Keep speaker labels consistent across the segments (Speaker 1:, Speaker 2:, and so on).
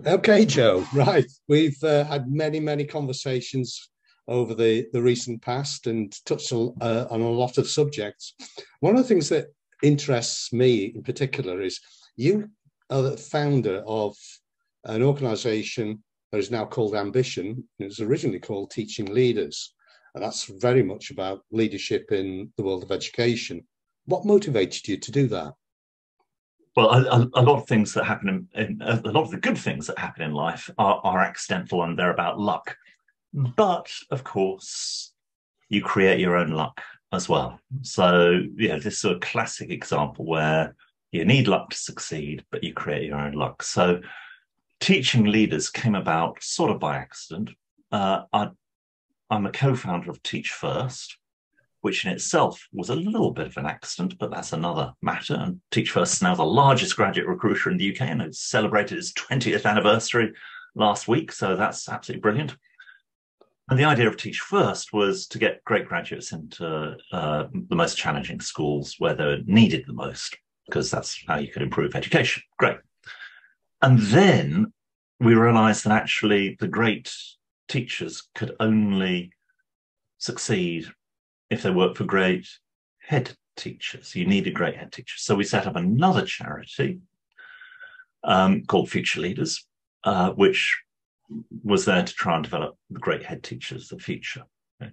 Speaker 1: Okay, Joe. Right. We've had many conversations over the recent past and touched on a lot of subjects. One of the things that interests me in particular is you are the founder of an organization that is now called Ambition. It was originally called Teaching Leaders. And that's very much about leadership in the world of education. What motivated you to do that?
Speaker 2: Well, a lot of things that happen a lot of the good things that happen in life are accidental and they're about luck. But of course, you create your own luck as well. So, this is a classic example where you need luck to succeed, but you create your own luck. So, teaching leaders came about sort of by accident. I'm a co-founder of Teach First, which in itself was a little bit of an accident, but that's another matter. And Teach First is now the largest graduate recruiter in the UK, and it's celebrated its 20th anniversary last week. So that's absolutely brilliant. And the idea of Teach First was to get great graduates into the most challenging schools where they're needed the most, because that's how you could improve education. Great. And then we realized that actually the great teachers could only succeed if they work for great head teachers. You need a great head teacher. So we set up another charity called Future Leaders, which was there to try and develop the great head teachers of the future. Okay.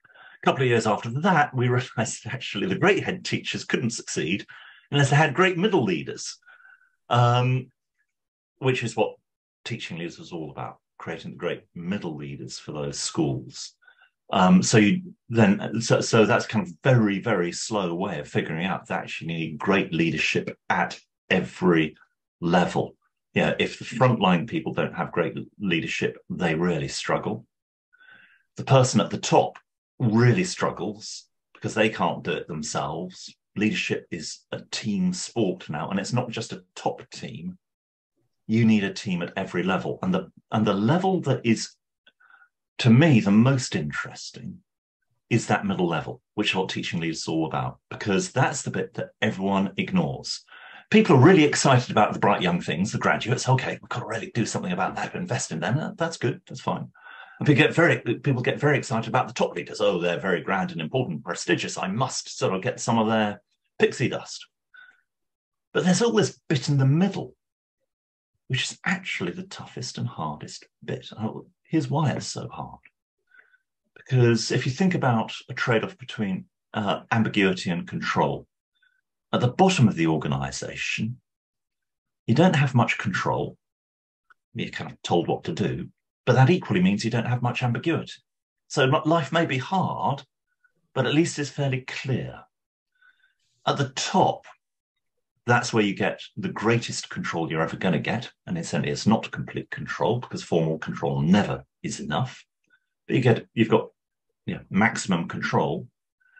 Speaker 2: A couple of years after that, we realized that actually the great head teachers couldn't succeed unless they had great middle leaders, which is what Teaching Leaders was all about, creating the great middle leaders for those schools. So that's kind of very slow way of figuring out that actually you need great leadership at every level. If the frontline people don't have great leadership, they really struggle. The person at the top really struggles because they can't do it themselves. Leadership is a team sport now, and it's not just a top team. You need a team at every level, and the level that is, to me, the most interesting is that middle level, which is what Teaching Leaders is all about, because that's the bit that everyone ignores. People are really excited about the bright young things, the graduates. Okay, we've got to really do something about that, invest in them. That's good, that's fine. And people get very excited about the top leaders. Oh, they're very grand and important, prestigious. I must sort of get some of their pixie dust. But there's all this bit in the middle, which is actually the toughest and hardest bit. Here's why it's so hard. Because if you think about a trade-off between ambiguity and control, at the bottom of the organization, you don't have much control. You're kind of told what to do, but that equally means you don't have much ambiguity. So life may be hard, but at least it's fairly clear. At the top, that's where you get the greatest control you're ever going to get. And incidentally, it's not complete control, because formal control never is enough. But you've got maximum control,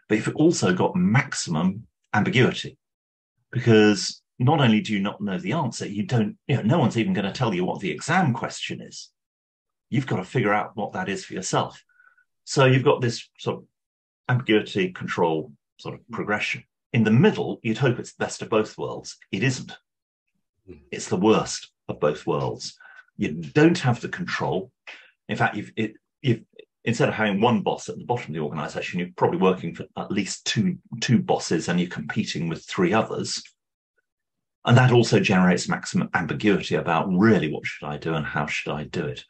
Speaker 2: but you've also got maximum ambiguity, because not only do you not know the answer, no one's even going to tell you what the exam question is. You've got to figure out what that is for yourself. So you've got this sort of ambiguity, control sort of progression. In the middle, you'd hope it's the best of both worlds. It isn't. It's the worst of both worlds. You don't have the control. In fact, you've instead of having one boss at the bottom of the organization, you're probably working for at least two bosses, and you're competing with three others. And that also generates maximum ambiguity about really what should I do and how should I do it.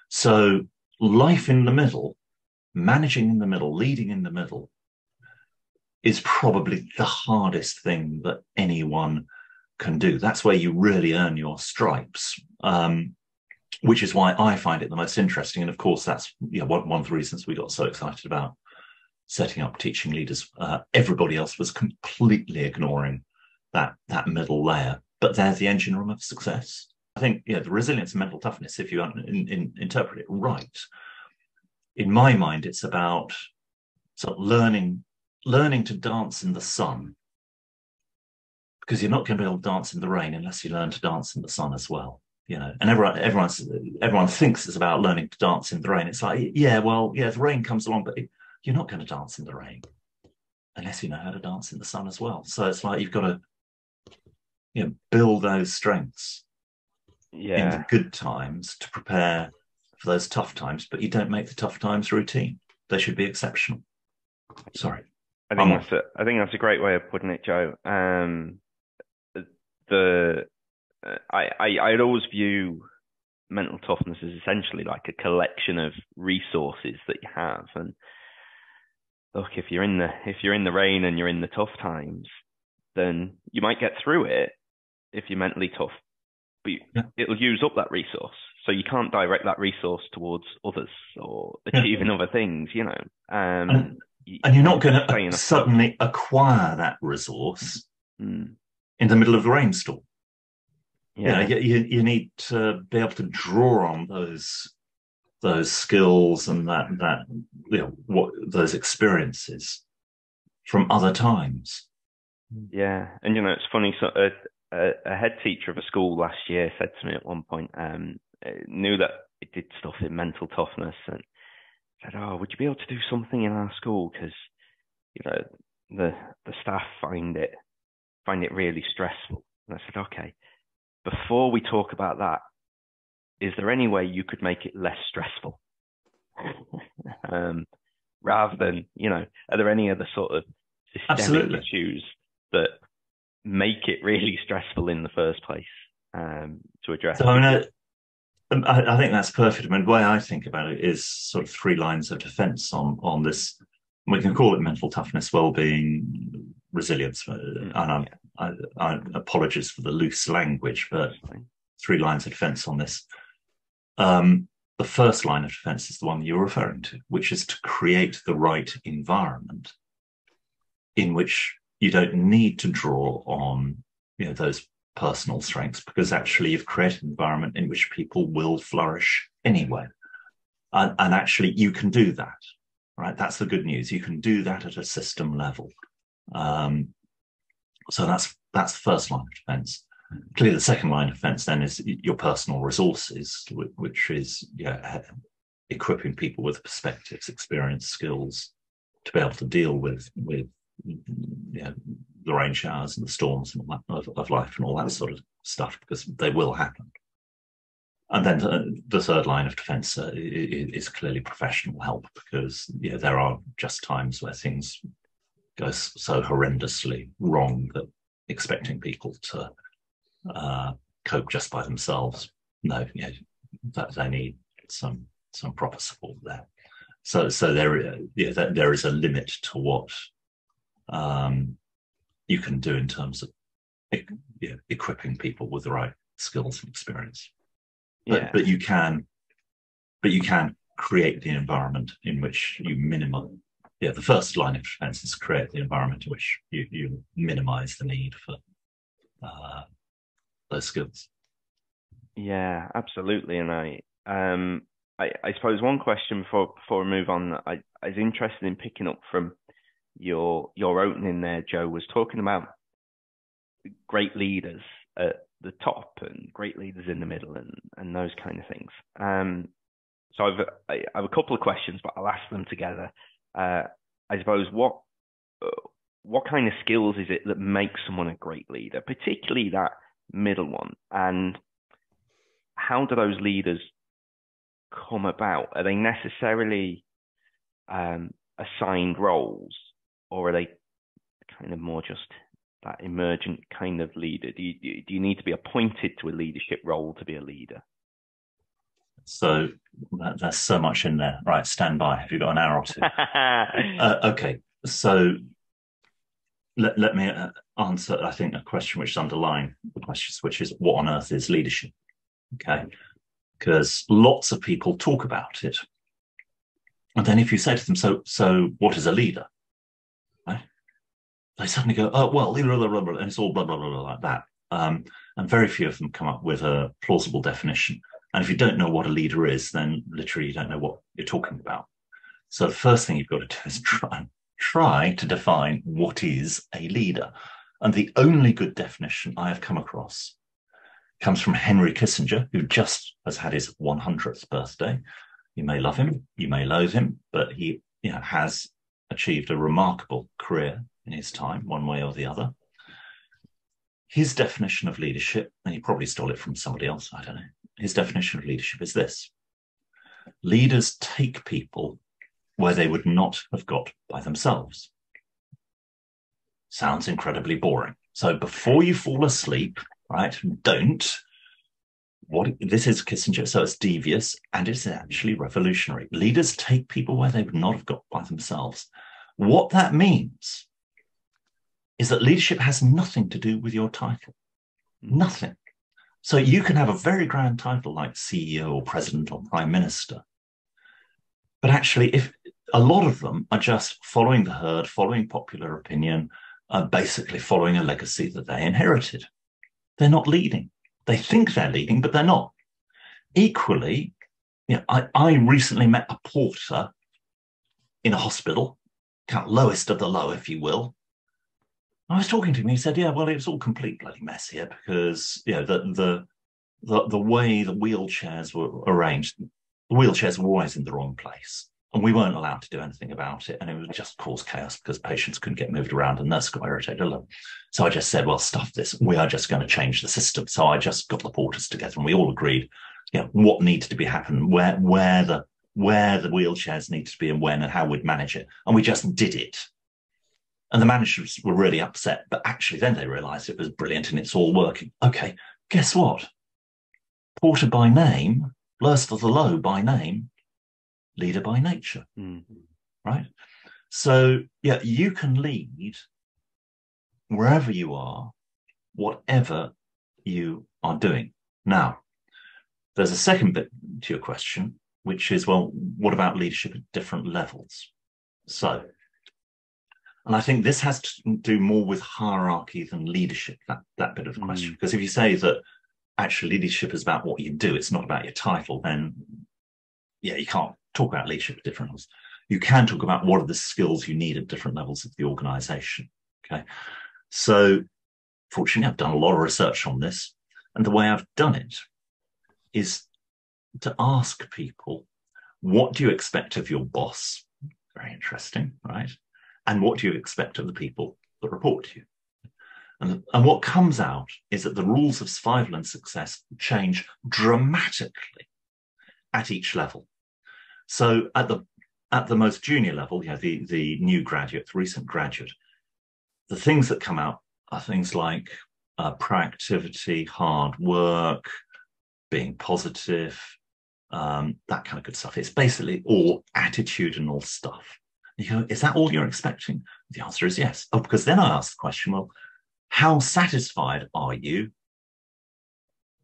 Speaker 2: So life in the middle, managing in the middle, leading in the middle, is probably the hardest thing that anyone can do. That's where you really earn your stripes, which is why I find it the most interesting. And of course, that's one of the reasons we got so excited about setting up Teaching Leaders. Everybody else was completely ignoring that middle layer, but they're the engine room of success. I think the resilience and mental toughness, if you interpret it right, in my mind, it's about sort of learning to dance in the sun, because you're not going to be able to dance in the rain unless you learn to dance in the sun as well. And everyone thinks it's about learning to dance in the rain. It's like, the rain comes along, but you're not going to dance in the rain unless you know how to dance in the sun as well. So it's like you've got to build those strengths in the good times to prepare for those tough times, but you don't make the tough times routine. They should be exceptional. Sorry.
Speaker 3: I think that's a great way of putting it, Joe. I'd always view mental toughness as essentially like a collection of resources that you have. And look, if you're in the rain and you're in the tough times, then you might get through it if you're mentally tough, but it'll use up that resource. So you can't direct that resource towards others or achieving other things, you know.
Speaker 2: And you're not going to suddenly acquire that resource in the middle of the rainstorm. Yeah, you need to be able to draw on those skills and that what those experiences from other times.
Speaker 3: Yeah, and it's funny. So a head teacher of a school last year said to me at one point, knew that it did stuff in mental toughness, and said, "Oh, would you be able to do something in our school? Because the staff find it really stressful." And I said, "Okay, before we talk about that, is there any way you could make it less stressful?" Rather than, are there any other sort of systemic issues that make it really stressful in the first place to address?
Speaker 2: So, I think that's perfect. I mean, the way I think about it is sort of 3 lines of defense on this. We can call it mental toughness, well-being, resilience. And I apologize for the loose language, but 3 lines of defense on this. The first line of defense is the one you're referring to, which is to create the right environment in which you don't need to draw on those personal strengths, because actually you've created an environment in which people will flourish anyway. And actually you can do that, right? That's the good news. You can do that at a system level. So that's the first line of defense. Clearly, the second line of defense then is your personal resources, which is equipping people with perspectives, experience, skills to be able to deal with the rain showers and the storms and all that of life and all that sort of stuff, because they will happen. And then the third line of defense is clearly professional help, because there are just times where things go so horrendously wrong that expecting people to cope just by themselves, that they need some proper support there. So there is a limit to what you can do in terms of equipping people with the right skills and experience. But you can create the environment in which you minimize. The first line of defense is create the environment in which you minimize the need for those skills. Yeah,
Speaker 3: absolutely. And I suppose one question before we move on, I was interested in picking up from your opening there, Joe, was talking about great leaders at the top and great leaders in the middle and those kind of things. So I have a couple of questions, but I'll ask them together. I suppose what kind of skills is it that makes someone a great leader, particularly that middle one, and how do those leaders come about? Are they necessarily assigned roles, or are they kind of more just that emergent kind of leader? Do you need to be appointed to a leadership role to be a leader?
Speaker 2: So there's so much in there. Right, stand by. Have you got an hour or two? Okay, so let me answer, I think, a question which is underlying the questions, which is what on earth is leadership? Okay, because lots of people talk about it. And then if you say to them, so what is a leader? Right? They suddenly go, oh, well, blah, blah, blah, blah, and it's all blah, blah, blah, blah, like that. And very few of them come up with a plausible definition. And if you don't know what a leader is, then literally you don't know what you're talking about. So the first thing you've got to do is try to define what is a leader. And the only good definition I have come across comes from Henry Kissinger, who just has had his 100th birthday. You may love him, you may loathe him, but he has achieved a remarkable career in his time, one way or the other. his definition of leadership, and he probably stole it from somebody else, I don't know. His definition of leadership is this: leaders take people where they would not have got by themselves. Sounds incredibly boring. So before you fall asleep, right, don't. This is Kissinger, so it's devious and it's actually revolutionary. Leaders take people where they would not have got by themselves. What that means is that leadership has nothing to do with your title. Nothing. So you can have a very grand title like CEO or president or prime minister, but actually, if a lot of them are just following the herd, following popular opinion, basically following a legacy that they inherited. They're not leading. They think they're leading, but they're not. Equally, I recently met a porter in a hospital, kind of lowest of the low, if you will. I was talking to him. He said, "Yeah, well, it was all complete bloody mess here because the way the wheelchairs were arranged, the wheelchairs were always in the wrong place, and we weren't allowed to do anything about it, and it would just cause chaos because patients couldn't get moved around, and nurses got irritated. So I just said, well, stuff this. We are just going to change the system. So I just got the porters together, and we all agreed, what needed to be happening, where the wheelchairs needed to be, and when, and how we'd manage it, and we just did it." And the managers were really upset, but actually then they realized it was brilliant and it's all working. Okay, guess what? Porter by name, lowest of the low by name, leader by nature, right? So, you can lead wherever you are, whatever you are doing. Now, there's a second bit to your question, which is, well, what about leadership at different levels? So, and I think this has to do more with hierarchy than leadership, that bit of the question. Because if you say that actually leadership is about what you do, it's not about your title, then, you can't talk about leadership at different levels. You can talk about what are the skills you need at different levels of the organization, okay? So, fortunately, I've done a lot of research on this. And the way I've done it is to ask people, what do you expect of your boss? Very interesting, right? And what do you expect of the people that report to you? And what comes out is that the rules of survival and success change dramatically at each level. So at the most junior level, the new graduate, the recent graduate, the things that come out are things like proactivity, hard work, being positive, that kind of good stuff. It's basically all attitudinal stuff. You go, is that all you're expecting? The answer is yes. Oh, because then I ask the question, well, how satisfied are you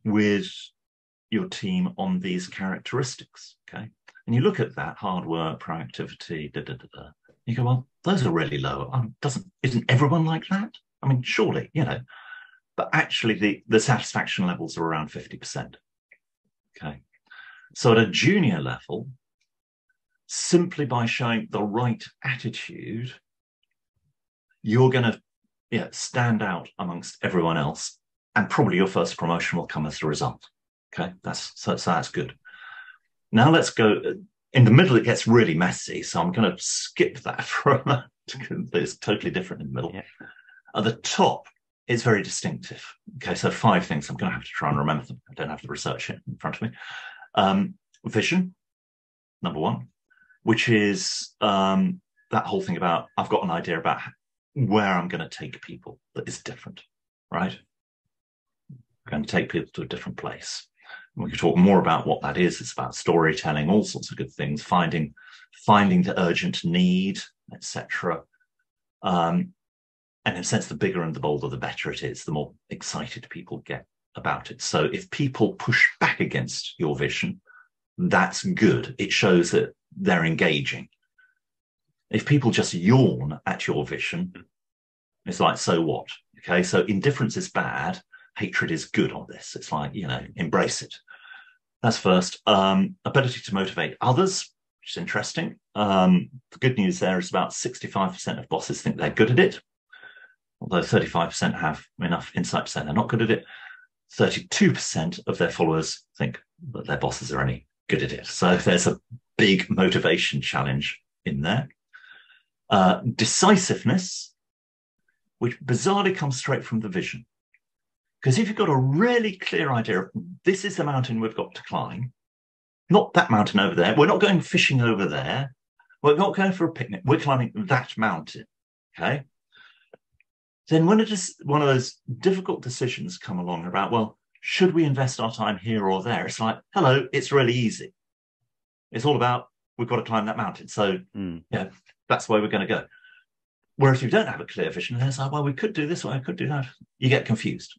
Speaker 2: with your team on these characteristics? Okay. And you look at that, hard work, proactivity, you go, well, those are really low. Isn't everyone like that? I mean, surely, but actually the satisfaction levels are around 50%. Okay. So at a junior level, simply by showing the right attitude, you're going to stand out amongst everyone else, and probably your first promotion will come as a result. Okay, so that's good. Now let's go in the middle. It gets really messy, so I'm going to skip that for a moment. It's totally different in the middle. At the top, it's very distinctive. Okay, so 5 things. I'm going to have to try and remember them. I don't have the research here in front of me. Vision, number 1. Which is that whole thing about, I've got an idea about where I'm going to take people that is different, right? I'm going to take people to a different place. We can talk more about what that is. It's about storytelling, all sorts of good things, finding the urgent need, etc. And in a sense, the bigger and the bolder, the better it is, the more excited people get about it. So if people push back against your vision, that's good. It shows that they're engaging. If people just yawn at your vision, it's like, so what? Okay, so indifference is bad, hatred is good on this. It's like, embrace it. That's first. Ability to motivate others, which is interesting. The good news there is about 65% of bosses think they're good at it, although 35% have enough insight to say they're not good at it. 32% of their followers think that their bosses are any good at it. So there's a big motivation challenge in there. Decisiveness, which bizarrely comes straight from the vision. Because if you've got a really clear idea of this is the mountain we've got to climb, not that mountain over there, we're not going fishing over there, we're not going for a picnic, we're climbing that mountain, okay? Then when it is one of those difficult decisions come along about, well, should we invest our time here or there? It's like, hello, it's really easy. It's all about, we've got to climb that mountain. So yeah, that's where we're going to go. Whereas if you don't have a clear vision, it's like, well, we could do this or I could do that. You get confused.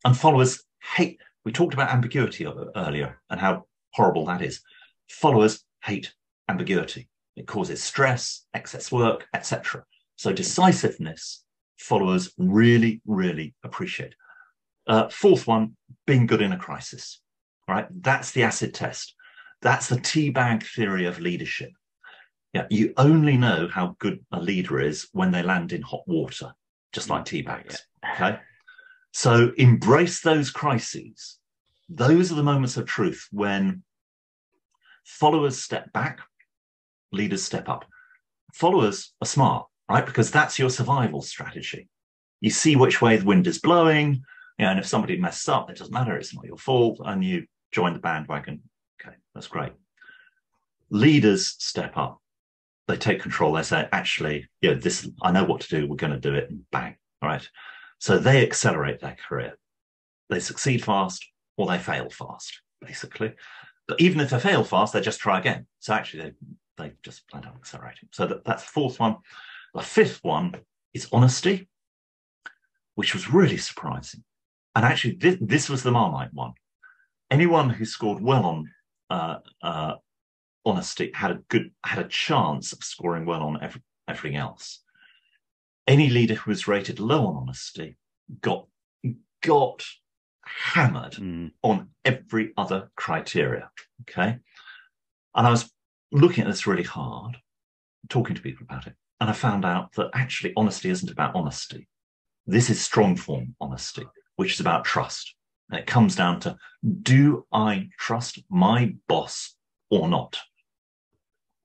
Speaker 2: And followers hate, we talked about ambiguity earlier and how horrible that is. Followers hate ambiguity. It causes stress, excess work, etc. So decisiveness, followers really, really appreciate. Fourth one, being good in a crisis, right? That's the acid test. That's the teabag theory of leadership. Yeah, you only know how good a leader is when they land in hot water, just like tea bags. Okay. So embrace those crises. Those are the moments of truth when followers step back, leaders step up. Followers are smart, right? Because that's your survival strategy. You see which way the wind is blowing, and if somebody messes up, it doesn't matter. It's not your fault, and you join the bandwagon. Okay, that's great. Leaders step up. They take control. They say, actually, this, I know what to do. We're going to do it, and bang. All right. So they accelerate their career. They succeed fast or they fail fast, basically. But even if they fail fast, they just try again. So actually, they just plan on accelerating. So that's the fourth one. The fifth one is honesty, which was really surprising. And actually, this was the Marmite one. Anyone who scored well on honesty had a chance of scoring well on everything else. Any leader who was rated low on honesty got hammered on every other criteria. Okay. And I was looking at this really hard, talking to people about it, and I found out that actually honesty isn't about honesty. This is strong form honesty, which is about trust. And it comes down to, do I trust my boss or not?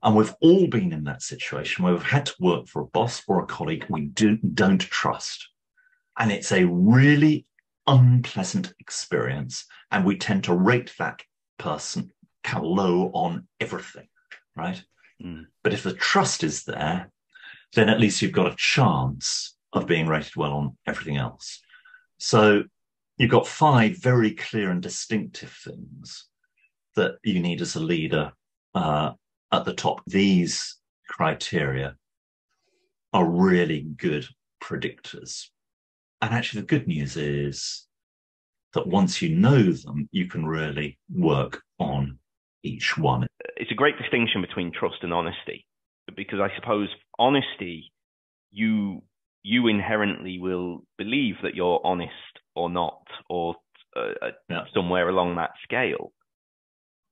Speaker 2: And we've all been in that situation where we've had to work for a boss or a colleague we don't trust. And it's a really unpleasant experience. And we tend to rate that person kind of low on everything, right? But if the trust is there, then at least you've got a chance of being rated well on everything else. So you've got 5 very clear and distinctive things that you need as a leader at the top. These criteria are really good predictors. And actually the good news is that once you know them, you can really work on each one.
Speaker 3: It's a great distinction between trust and honesty, because I suppose honesty, you inherently will believe that you're honest or not, or somewhere along that scale.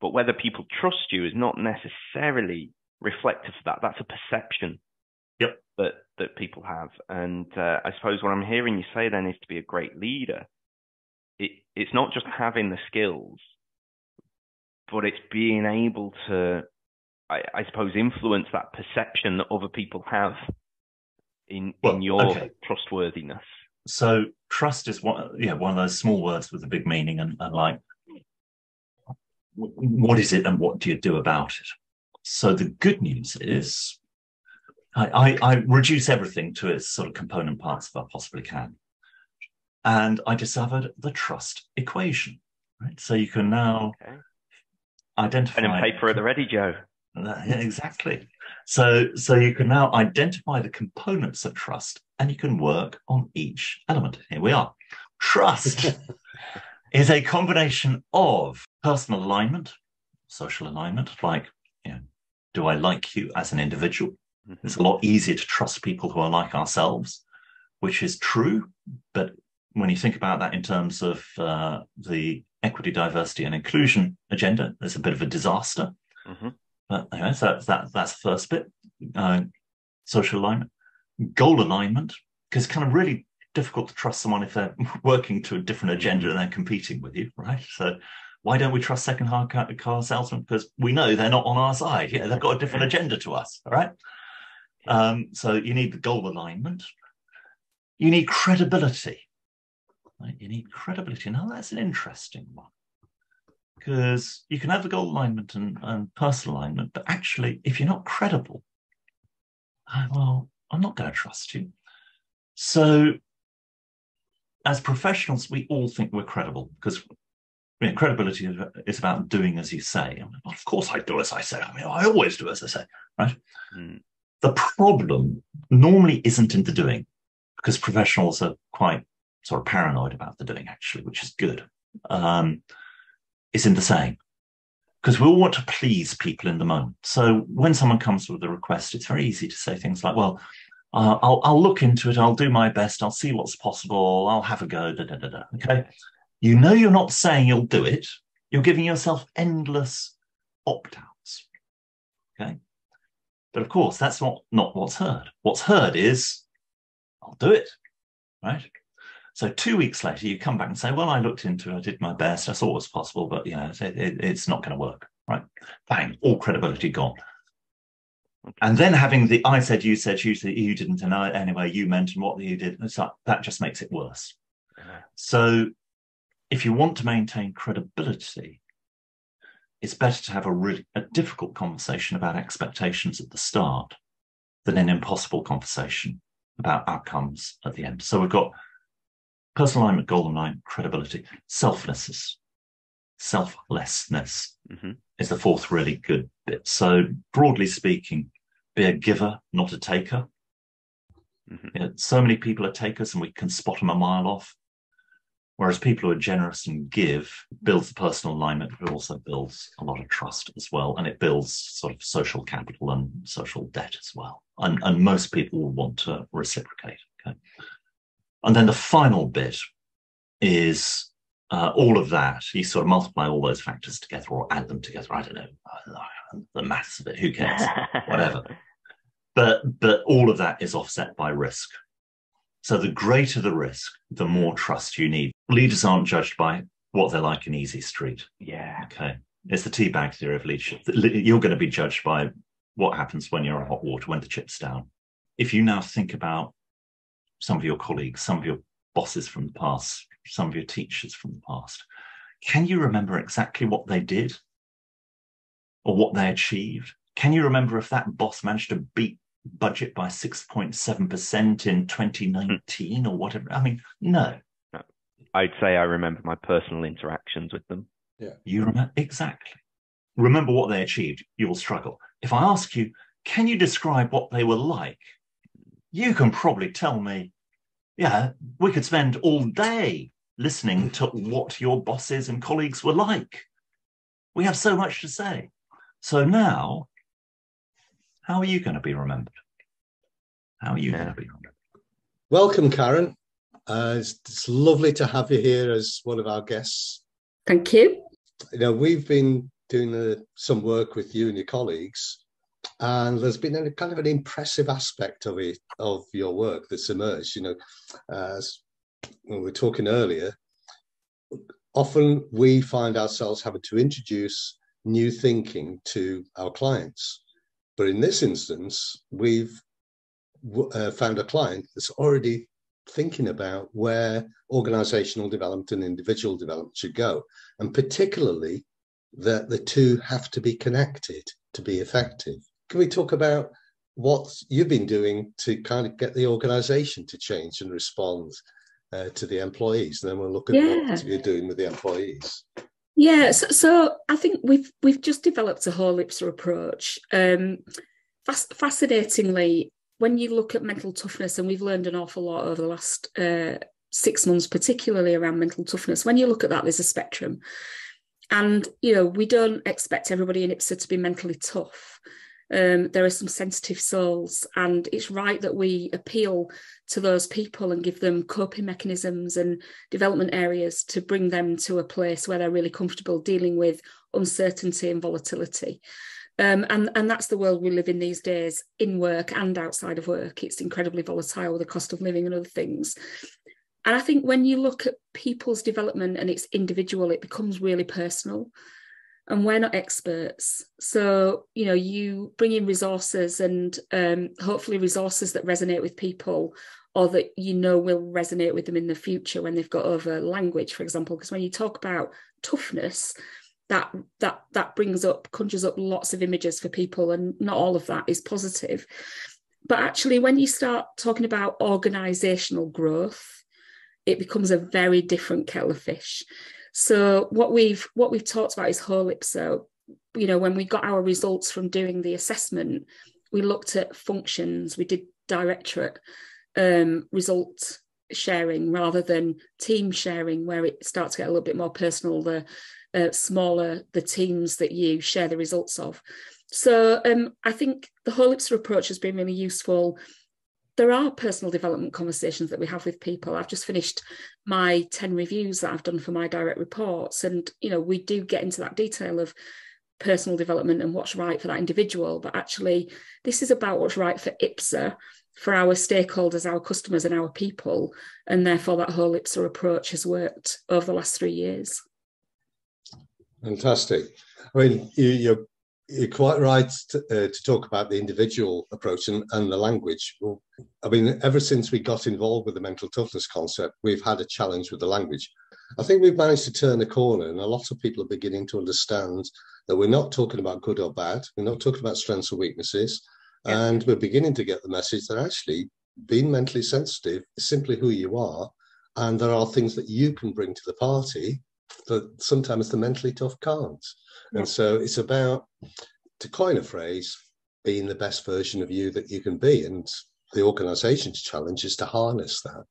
Speaker 3: But whether people trust you is not necessarily reflective of that. That's a perception that people have. And I suppose what I'm hearing you say then is, to be a great leader, it's not just having the skills, but it's being able to, I suppose, influence that perception that other people have in your trustworthiness.
Speaker 2: So trust is one of those small words with a big meaning, and like, what is it and what do you do about it? So the good news is I reduce everything to its sort of component parts if I possibly can. And I discovered the trust equation, right? So you can now identify...
Speaker 3: Pen and paper at the ready, Joe.
Speaker 2: Yeah, exactly. So you can now identify the components of trust, and you can work on each element. Here we are. Trust is a combination of personal alignment, social alignment, like, do I like you as an individual? It's a lot easier to trust people who are like ourselves, which is true. But when you think about that in terms of the equity, diversity, and inclusion agenda, there's a bit of a disaster. But anyway, so that's the first bit. Social alignment, goal alignment, because it's kind of really difficult to trust someone if they're working to a different agenda and they're competing with you, right? So why don't we trust second-hand car salesmen? Because we know they're not on our side. They've got a different agenda to us, all right? So you need the goal alignment. You need credibility. Right? You need credibility. Now, that's an interesting one, because you can have the goal alignment and personal alignment, but actually, if you're not credible, well, I'm not going to trust you. So, as professionals, we all think we're credible, because credibility is about doing as you say. I mean, well, of course I do as I say. I mean, I always do as I say, right? The problem normally isn't in the doing, because professionals are quite sort of paranoid about the doing, actually, which is good. It's in the saying, because we all want to please people in the moment. So when someone comes with a request, it's very easy to say things like, well, I'll look into it. I'll do my best. I'll see what's possible. I'll have a go. Da, da, da, da. Okay. You know, you're not saying you'll do it. You're giving yourself endless opt-outs. Okay. But of course, that's not what's heard. What's heard is, I'll do it. Right. So 2 weeks later, you come back and say, well, I looked into it. I did my best. I saw what was possible, but it's not going to work. Right. Bang, all credibility gone. And then having the I said, you didn't, and anyway, you meant, and what you did, it's like, that just makes it worse. So if you want to maintain credibility, it's better to have a difficult conversation about expectations at the start than an impossible conversation about outcomes at the end. So we've got personal alignment, goal alignment, credibility, selflessness is the fourth really good bit. So broadly speaking, be a giver, not a taker. So many people are takers and we can spot them a mile off. Whereas people who are generous and give builds the personal alignment, but it also builds a lot of trust as well. And it builds sort of social capital and social debt as well. And most people will want to reciprocate. Okay. And then the final bit is all of that. You sort of multiply all those factors together or add them together. I don't know. The maths of it, who cares? Whatever. But all of that is offset by risk. So the greater the risk, the more trust you need. Leaders aren't judged by what they're like in Easy Street. Yeah. Okay. It's the teabag theory of leadership. You're going to be judged by what happens when you're in hot water, when the chip's down. If you now think about some of your colleagues, some of your bosses from the past, some of your teachers from the past, can you remember exactly what they did or what they achieved? Can you remember if that boss managed to beat budget by 6.7% in 2019 or whatever? I mean, no.
Speaker 3: I'd say I remember my personal interactions with them.
Speaker 1: Yeah.
Speaker 2: You remember? Exactly. Remember what they achieved, you will struggle. If I ask you, can you describe what they were like? You can probably tell me, yeah, we could spend all day listening to what your bosses and colleagues were like. We have so much to say. So now, how are you going to be remembered? How are you going to be remembered?
Speaker 1: Welcome, Karen. It's lovely to have you here as one of our guests.
Speaker 4: Thank you.
Speaker 1: You know, we've been doing some work with you and your colleagues, and there's been a kind of an impressive aspect of your work that's emerged. You know, as we were talking earlier, often we find ourselves having to introduce new thinking to our clients. But in this instance, we've found a client that's already thinking about where organizational development and individual development should go, and particularly that the two have to be connected to be effective. Can we talk about what you've been doing to kind of get the organization to change and respond to the employees? And then we'll look at what you're doing with the employees.
Speaker 4: Yeah, so I think we've just developed a whole IPSA approach. Fascinatingly, when you look at mental toughness, and we've learned an awful lot over the last 6 months, particularly around mental toughness, when you look at that, there's a spectrum. And, you know, we don't expect everybody in IPSA to be mentally tough. There are some sensitive souls, and it's right that we appeal to those people and give them coping mechanisms and development areas to bring them to a place where they're really comfortable dealing with uncertainty and volatility. And that's the world we live in these days, in work and outside of work. It's incredibly volatile with the cost of living and other things. And I think when you look at people's development and it's individual, it becomes really personal. And we're not experts. So, you know, you bring in resources and hopefully resources that resonate with people or that you know will resonate with them in the future when they've got over language, for example. Because when you talk about toughness, that conjures up lots of images for people, and not all of that is positive. But actually, when you start talking about organisational growth, it becomes a very different kettle of fish. So what we've talked about is whole IPSA. You know, when we got our results from doing the assessment, we looked at functions. We did directorate result sharing rather than team sharing, where it starts to get a little bit more personal. The smaller the teams that you share the results of. So I think the whole IPSA approach has been really useful. There are personal development conversations that we have with people. I've just finished my 10 reviews that I've done for my direct reports. And, you know, we do get into that detail of personal development and what's right for that individual. But actually, this is about what's right for IPSA, for our stakeholders, our customers and our people. And therefore, that whole IPSA approach has worked over the last 3 years.
Speaker 1: Fantastic. I mean, you're quite right to talk about the individual approach and the language. Well, I mean, ever since we got involved with the mental toughness concept, we've had a challenge with the language. I think we've managed to turn a corner, and a lot of people are beginning to understand that we're not talking about good or bad. We're not talking about strengths or weaknesses. Yeah. And we're beginning to get the message that actually being mentally sensitive is simply who you are. And there are things that you can bring to the party that sometimes the mentally tough can't. And so it's about, to coin a phrase, being the best version of you that you can be. And the organisation's challenge is to harness that.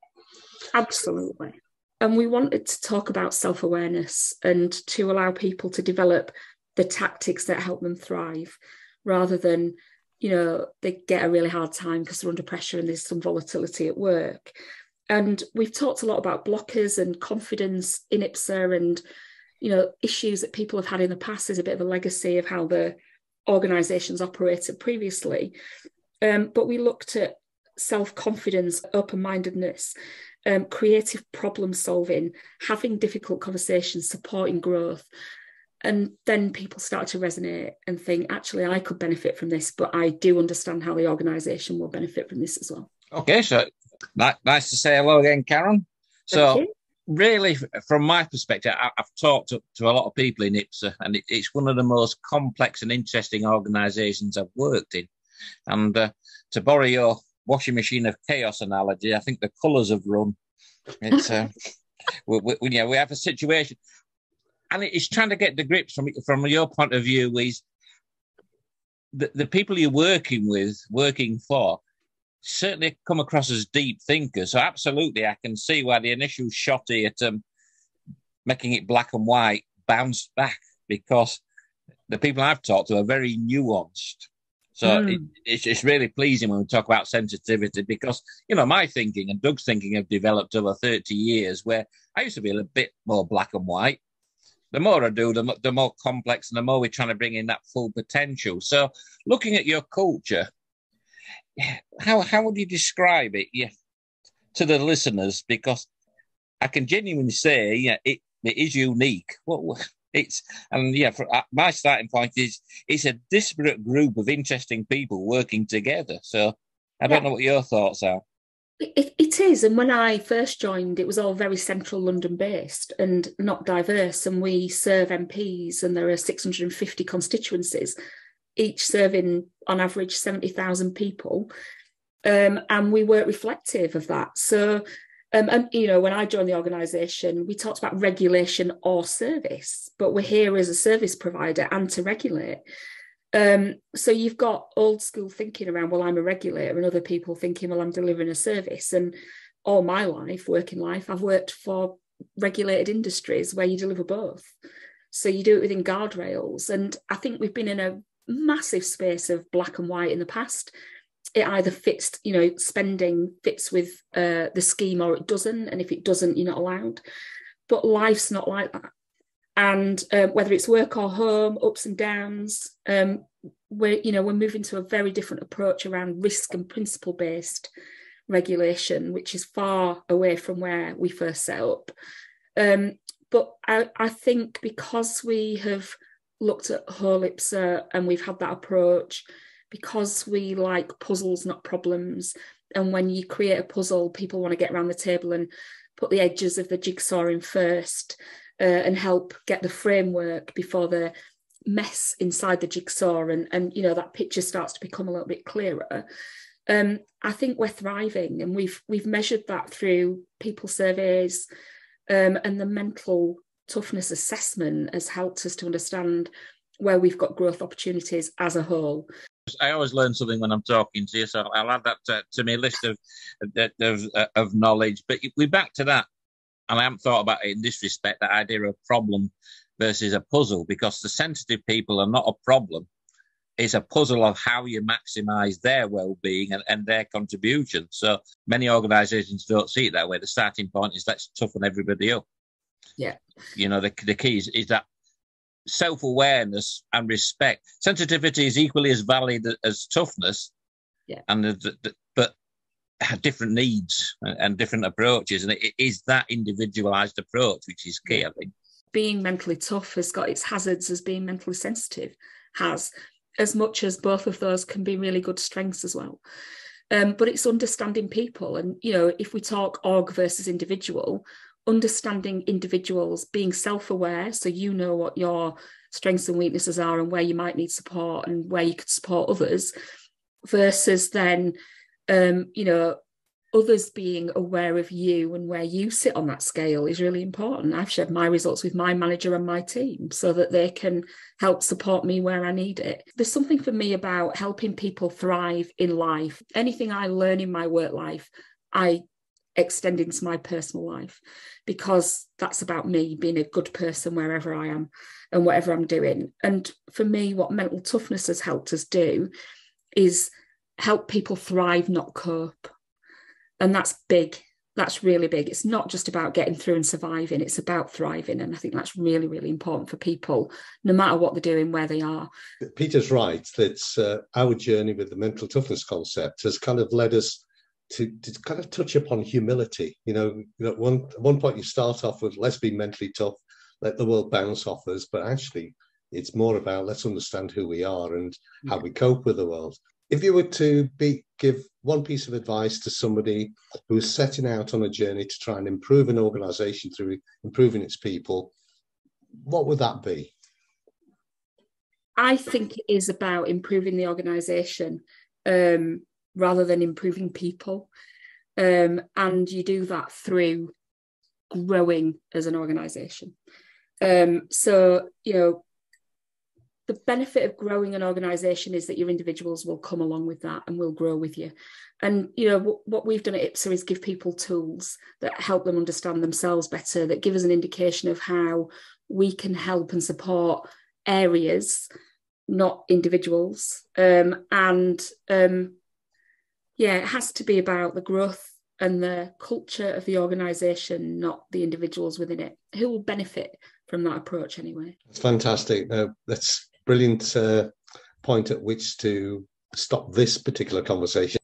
Speaker 4: Absolutely. And we wanted to talk about self-awareness and to allow people to develop the tactics that help them thrive, rather than, you know, they get a really hard time because they're under pressure and there's some volatility at work. And we've talked a lot about blockers and confidence in IPSA and, you know, issues that people have had in the past. There's a bit of a legacy of how the organisations operated previously. But we looked at self-confidence, open-mindedness, creative problem solving, having difficult conversations, supporting growth. And then people start to resonate and think, actually, I could benefit from this, but I do understand how the organisation will benefit from this as well.
Speaker 5: Okay, so nice to say hello again, Karen. So really, from my perspective, I've talked to a lot of people in IPSA, and it's one of the most complex and interesting organisations I've worked in. And to borrow your washing machine of chaos analogy, I think the colours have run. It's we have a situation, and it's trying to get the grips from your point of view. Is the people you're working for, certainly come across as deep thinkers. So absolutely, I can see why the initial shotty at making it black and white bounced back, because the people I've talked to are very nuanced. So it's really pleasing when we talk about sensitivity, because, you know, my thinking and Doug's thinking have developed over 30 years, where I used to be a bit more black and white. The more I do, the more complex and the more we're trying to bring in that full potential. So looking at your culture, how would you describe it to the listeners? Because I can genuinely say, it is unique. My starting point is it's a disparate group of interesting people working together. So I don't know what your thoughts are.
Speaker 4: It is. And when I first joined, it was all very central London based and not diverse. And we serve MPs, and there are 650 constituencies, each serving on average 70,000 people. And we weren't reflective of that. So, and, you know, when I joined the organisation, we talked about regulation or service, but we're here as a service provider and to regulate. So you've got old school thinking around, well, I'm a regulator, and other people thinking, well, I'm delivering a service. And all my life, working life, I've worked for regulated industries where you deliver both. So you do it within guardrails. And I think we've been in a massive space of black and white in the past. It either fits, you know, spending fits with the scheme, or it doesn't. And if it doesn't, you're not allowed. But life's not like that. And whether it's work or home, ups and downs, we're moving to a very different approach around risk and principle-based regulation, which is far away from where we first set up. But I think because we have looked at whole IPSA and we've had that approach, because we like puzzles, not problems, And when you create a puzzle, people want to get around the table and put the edges of the jigsaw in first, and help get the framework before the mess inside the jigsaw, and you know, that picture starts to become a little bit clearer. I think we're thriving, and we've measured that through people surveys, and the mental toughness assessment has helped us to understand where we've got growth opportunities as a whole.
Speaker 5: I always learn something when I'm talking to you, so I'll add that to my list of knowledge. But we're back to that, and I haven't thought about it in this respect, that idea of problem versus a puzzle, because the sensitive people are not a problem. It's a puzzle of how you maximise their well-being and their contribution. So many organisations don't see it that way. The starting point is, let's toughen everybody up.
Speaker 4: Yeah.
Speaker 5: You know, the key is that self-awareness and respect. Sensitivity is equally as valid as toughness, but have different needs and different approaches, and it is that individualized approach which is key, I think.
Speaker 4: Being mentally tough has got its hazards as being mentally sensitive has, as much as both of those can be really good strengths as well. But it's understanding people, and you know, if we talk org versus individual, understanding individuals, being self-aware, so you know what your strengths and weaknesses are and where you might need support and where you could support others, versus then, you know, others being aware of you and where you sit on that scale is really important. I've shared my results with my manager and my team so that they can help support me where I need it. There's something for me about helping people thrive in life. Anything I learn in my work life, I extend into my personal life, because that's about me being a good person wherever I am and whatever I'm doing. And for me, what mental toughness has helped us do is help people thrive, not cope. And that's big. That's really big. It's not just about getting through and surviving. It's about thriving. And I think that's really, really important for people, no matter what they're doing, where they are.
Speaker 1: Peter's right. That our journey with the mental toughness concept has kind of led us to kind of touch upon humility. You know, at one point you start off with, let's be mentally tough, let the world bounce off us. But actually, it's more about, let's understand who we are and how we cope with the world. If you were to give one piece of advice to somebody who's setting out on a journey to try and improve an organisation through improving its people, what would that be?
Speaker 4: I think it is about improving the organisation rather than improving people. And you do that through growing as an organisation. So, you know, the benefit of growing an organisation is that your individuals will come along with that and will grow with you. And, you know, what we've done at IPSA is give people tools that help them understand themselves better, that give us an indication of how we can help and support areas, not individuals. It has to be about the growth and the culture of the organisation, not the individuals within it, who will benefit from that approach anyway.
Speaker 1: It's fantastic. That's brilliant point at which to stop this particular conversation.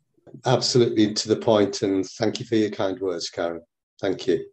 Speaker 1: Absolutely to the point, and thank you for your kind words, Karen. Thank you.